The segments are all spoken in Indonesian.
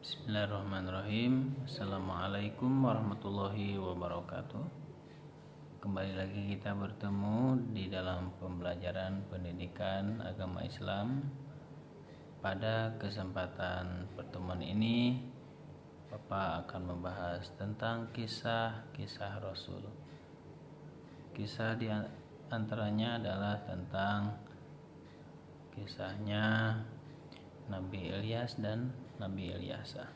Bismillahirrahmanirrahim. Assalamualaikum warahmatullahi wabarakatuh. Kembali lagi kita bertemu di dalam pembelajaran pendidikan agama Islam. Pada kesempatan pertemuan ini Bapak akan membahas tentang kisah-kisah Rasul. Kisah di antaranya adalah tentang kisahnya Nabi Ilyas dan Nabi Ilyasa.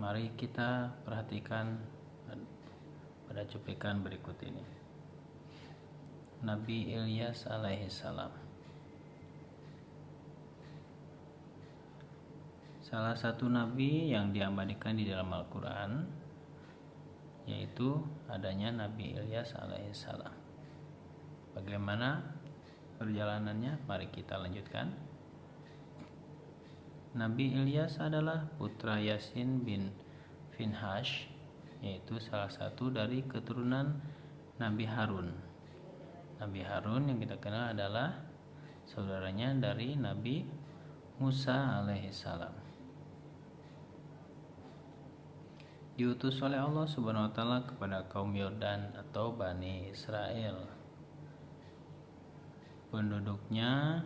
Mari kita perhatikan pada cuplikan berikut ini. Nabi Ilyas alaihissalam. Salah satu nabi yang diabadikan di dalam Al-Quran yaitu adanya Nabi Ilyas alaihissalam. Bagaimana perjalanannya? Mari kita lanjutkan. Nabi Ilyas adalah putra Yasin bin Finhash, yaitu salah satu dari keturunan Nabi Harun. Nabi Harun yang kita kenal adalah saudaranya dari Nabi Musa alaihissalam. Diutus oleh Allah Subhanahu wa taala kepada kaum Yordan atau Bani Israel. Penduduknya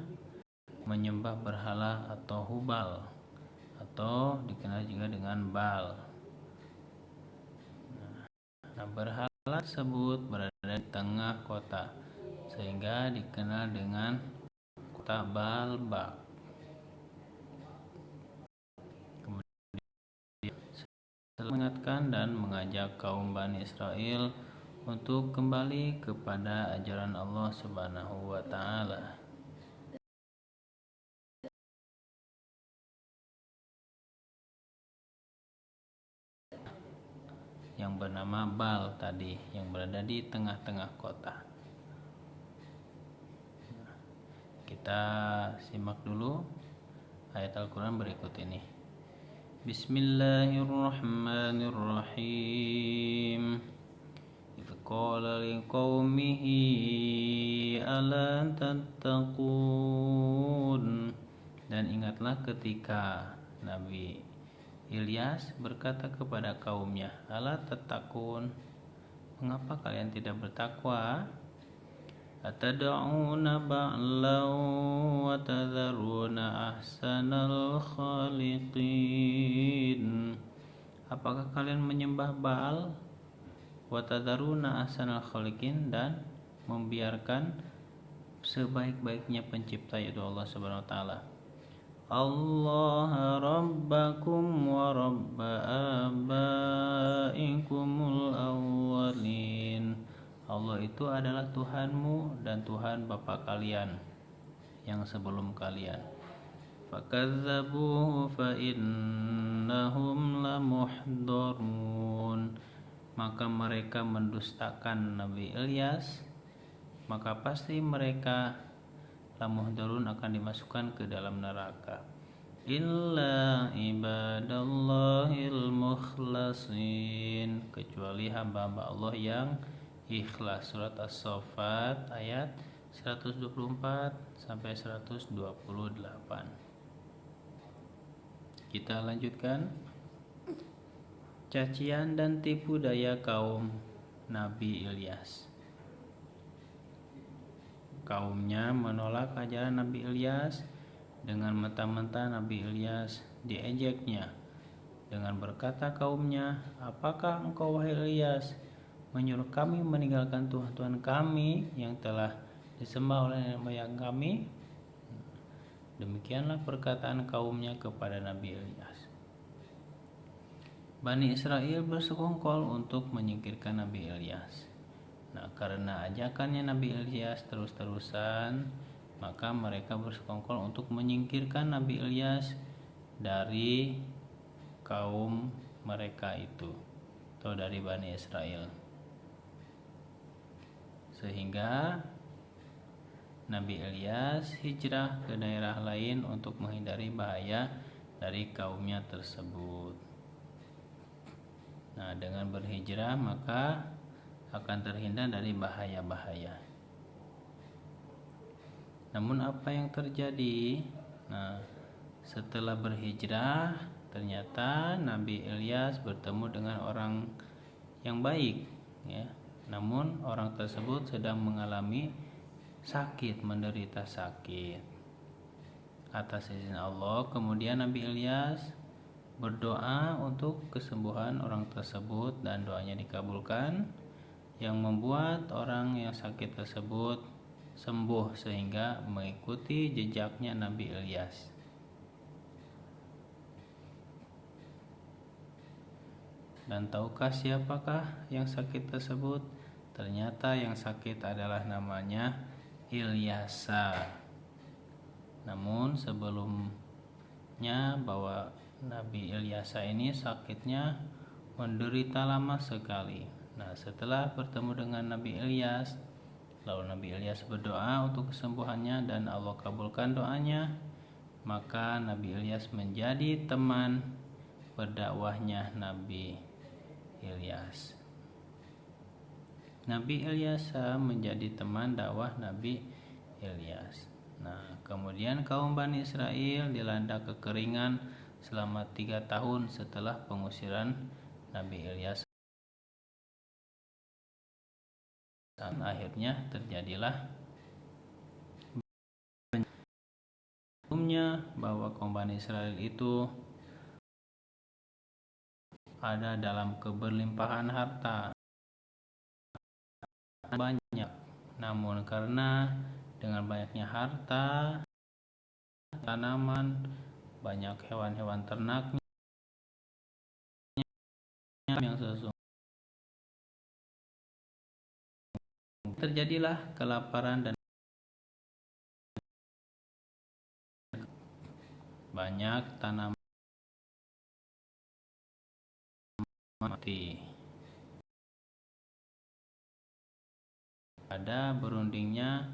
menyembah berhala atau hubal atau dikenal juga dengan Baal. Nah, berhala tersebut berada di tengah kota sehingga dikenal dengan kota Baalbak. Kemudian mengingatkan dan mengajak kaum Bani Israel untuk kembali kepada ajaran Allah Subhanahu wa taala. Yang bernama Baal tadi, yang berada di tengah-tengah kota. Kita simak dulu ayat Al-Quran berikut ini. Bismillahirrahmanirrahim. Idz qala liqaumihi ala tattaqun. Dan ingatlah ketika Nabi Ilyas berkata kepada kaumnya, "Ala tattaqun? Mengapa kalian tidak bertakwa? Atad'una ba'lan wa tadharuna ahsanal khaliqin." Apakah kalian menyembah Baal? Wa tadharuna ahsanal khaliqin, dan membiarkan sebaik-baiknya pencipta, yaitu Allah Subhanahu wa taala. Allah rabbakum wa rabba abaikumul awwalin. Allah itu adalah Tuhanmu dan Tuhan bapa kalian yang sebelum kalian. Fakadzabuhu fa innahum lamuhdharun. Maka mereka mendustakan Nabi Ilyas, maka pasti mereka lamuhdharun akan dimasukkan ke dalam neraka. Illa ibadallahil mukhlasin, kecuali hamba-hamba Allah yang ikhlas. Surat As-Saffat ayat 124 sampai 128. Kita lanjutkan. Cacian dan tipu daya kaum Nabi Ilyas. Kaumnya menolak ajaran Nabi Ilyas. Dengan mentah-mentah Nabi Ilyas diejeknya dengan berkata kaumnya, "Apakah engkau wahai Ilyas menyuruh kami meninggalkan Tuhan-Tuhan kami yang telah disembah oleh nenek moyang kami?" Demikianlah perkataan kaumnya kepada Nabi Ilyas. Bani Israel bersekongkol untuk menyingkirkan Nabi Ilyas. Nah, karena ajakannya Nabi Ilyas terus-terusan, maka mereka bersekongkol untuk menyingkirkan Nabi Ilyas dari kaum mereka itu, atau dari Bani Israel. Sehingga Nabi Ilyas hijrah ke daerah lain untuk menghindari bahaya dari kaumnya tersebut. Nah, dengan berhijrah maka akan terhindar dari bahaya-bahaya. Namun apa yang terjadi? Nah, setelah berhijrah Ternyata Nabi Ilyas bertemu dengan orang yang baik, ya. Namun orang tersebut sedang mengalami sakit, menderita sakit. Atas izin Allah, kemudian Nabi Ilyas berdoa untuk kesembuhan orang tersebut dan doanya dikabulkan, yang membuat orang yang sakit tersebut sembuh sehingga mengikuti jejaknya Nabi Ilyas. Dan tahukah siapakah yang sakit tersebut? Ternyata yang sakit adalah namanya Ilyasa. Namun sebelumnya bahwa Nabi Ilyasa ini sakitnya menderita lama sekali. Nah, setelah bertemu dengan Nabi Ilyas, lalu Nabi Ilyas berdoa untuk kesembuhannya dan Allah kabulkan doanya, maka Nabi Ilyas menjadi teman berdakwahnya Nabi Ilyas. Nabi Ilyas menjadi teman dakwah Nabi Ilyas. Nah, kemudian kaum Bani Israel dilanda kekeringan selama 3 tahun setelah pengusiran Nabi Ilyas. Dan akhirnya terjadilah umumnya bahwa kaum Bani Israel itu ada dalam keberlimpahan harta banyak, namun karena dengan banyaknya harta, tanaman, banyak hewan-hewan ternaknya yang sesungguhnya terjadilah kelaparan dan banyak tanaman mati. Ada berundingnya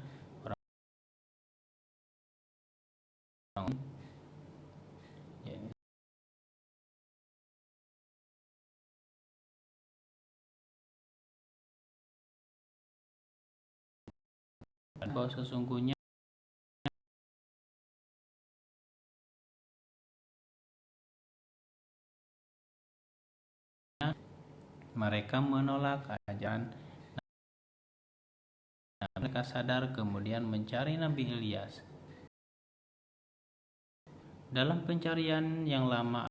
orang bahwa sesungguhnya mereka menolak ajaran. Mereka sadar kemudian mencari Nabi Ilyas. Dalam pencarian yang lama,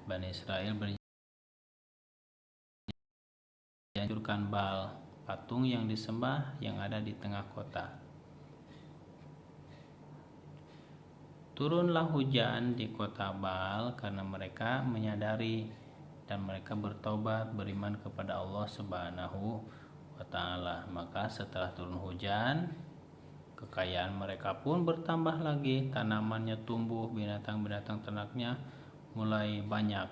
Bani Israel dihancurkan Baal, patung yang disembah yang ada di tengah kota. Turunlah hujan di kota Baal karena mereka menyadari dan mereka bertobat, beriman kepada Allah Subhanahu wa Ta'ala. Maka setelah turun hujan, kekayaan mereka pun bertambah lagi, tanamannya tumbuh, binatang-binatang ternaknya mulai banyak.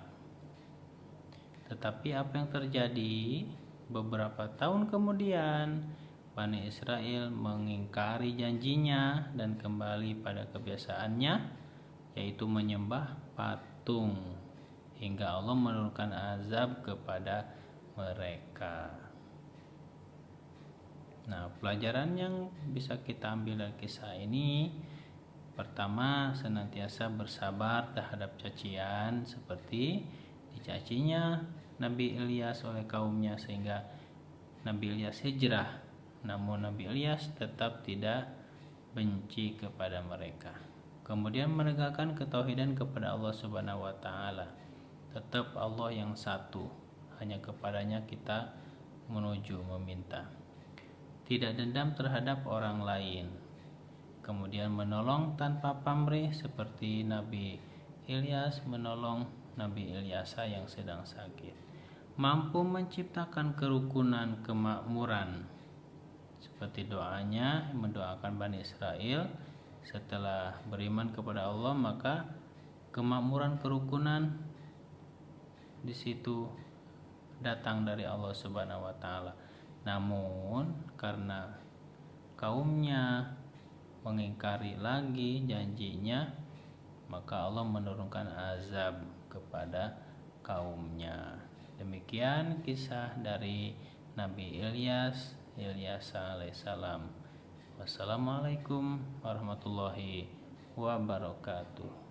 Tetapi apa yang terjadi? Beberapa tahun kemudian, Bani Israel mengingkari janjinya dan kembali pada kebiasaannya, yaitu menyembah patung, hingga Allah menurunkan azab kepada mereka. Nah, pelajaran yang bisa kita ambil dari kisah ini, pertama, senantiasa bersabar terhadap cacian seperti dicacinya Nabi Ilyas oleh kaumnya sehingga Nabi Ilyas hijrah. Namun Nabi Ilyas tetap tidak benci kepada mereka. Kemudian menegakkan ketauhidan kepada Allah Subhanahu wa Ta'ala. Tetap Allah yang satu, hanya kepadanya kita menuju meminta. Tidak dendam terhadap orang lain. Kemudian menolong tanpa pamrih seperti Nabi Ilyas menolong Nabi Ilyasa yang sedang sakit. Mampu menciptakan kerukunan, kemakmuran, seperti doanya mendoakan Bani Israel setelah beriman kepada Allah, maka kemakmuran, kerukunan di situ datang dari Allah Subhanahu wa Ta'ala. Namun karena kaumnya mengingkari lagi janjinya, maka Allah menurunkan azab kepada kaumnya. Demikian kisah dari Nabi Ilyas Ilyas alaihissalam. Wassalamualaikum warahmatullahi wabarakatuh.